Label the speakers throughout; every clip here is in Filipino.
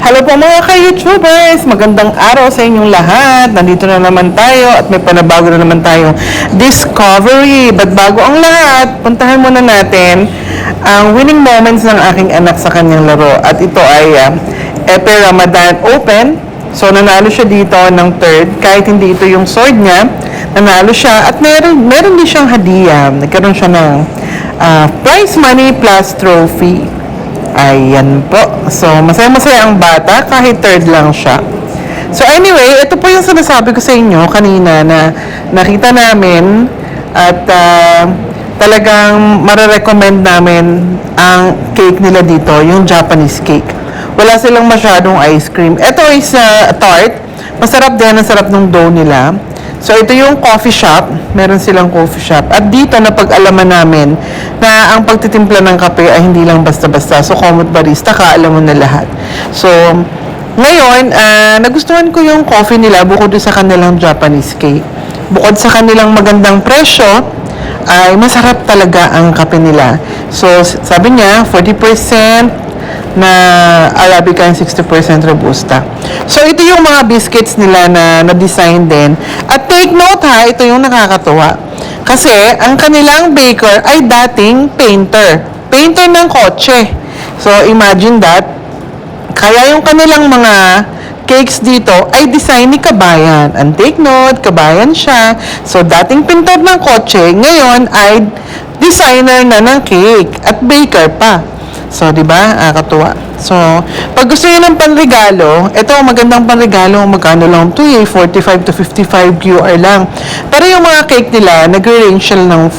Speaker 1: Hello po mga ka-YouTubers! Magandang araw sa inyong lahat. Nandito na naman tayo at may panabago na naman tayong discovery. But bago ang lahat, puntahan muna natin ang winning moments ng aking anak sa kanyang laro. At ito ay Epe Ramadan Open. So nanalo siya dito ng third. Kahit hindi ito yung sword niya, nanalo siya. At meron din siyang hadiah. Nagkaroon siya ng prize money plus trophy. Ayan po. So, masaya-masaya ang bata kahit third lang siya. So, anyway, ito po yung sinasabi ko sa inyo kanina na nakita namin at talagang marirecommend namin ang cake nila dito, yung Japanese cake. Wala silang masyadong ice cream. Ito is tart. Masarap din, ang sarap ng dough nila. So, ito yung coffee shop. Meron silang coffee shop. At dito, napag-alaman namin na ang pagtitimpla ng kape ay hindi lang basta-basta. So, Komut Barista, alam mo na lahat. So, ngayon, nagustuhan ko yung coffee nila bukod sa kanilang Japanese cake. Bukod sa kanilang magandang presyo, ay masarap talaga ang kape nila. So, sabi niya, 40% na Arabica and 60% Robusta. So, ito yung mga biscuits nila na na-design din. At take note ha, ito yung nakakatuwa. Kasi, ang kanilang baker ay dating painter. Painter ng kotse. So, imagine that. Kaya yung kanilang mga cakes dito ay design ni Kabayan. And take note, Kabayan siya. So, dating pintor ng kotse, ngayon ay designer na ng cake at baker pa. So, di ba? Katuwa. So, pag gusto niyo ng panregalo, ito magandang panregalo, magkano lang ito 45 to 55 QR lang. Pero yung mga cake nila, nag-range sila ng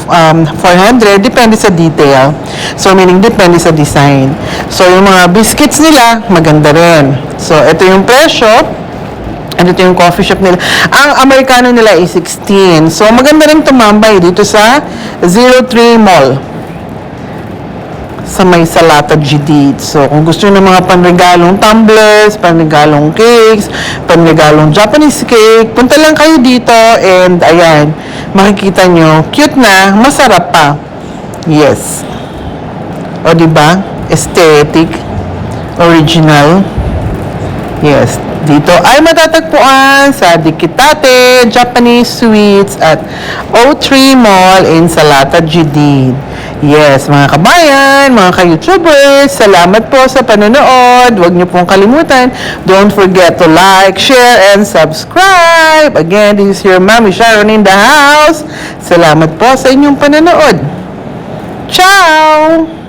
Speaker 1: 400, depende sa detail. So, meaning depende sa design. So, yung mga biscuits nila, maganda rin. So, ito yung presyo. And ito yung coffee shop nila. Ang Amerikano nila ay 16. So, maganda rin tumambay dito sa 03 Mall sa may Salata GD. So, kung gusto nyo ng mga panregalong tumblers, panregalong cakes, panregalong Japanese cake, punta lang kayo dito and ayan, makikita nyo, cute na, masarap pa. Yes. O, diba? Aesthetic. Original. Yes. Dito ay matatagpuan sa Dikitate Japanese Sweets at O3 Mall in Salata GD. Yes, mga kabayan, mga ka-YouTubers, salamat po sa panonood. Huwag niyo pong kalimutan. Don't forget to like, share, and subscribe. Again, this is your Mommy Sharon in the house. Salamat po sa inyong panonood. Ciao!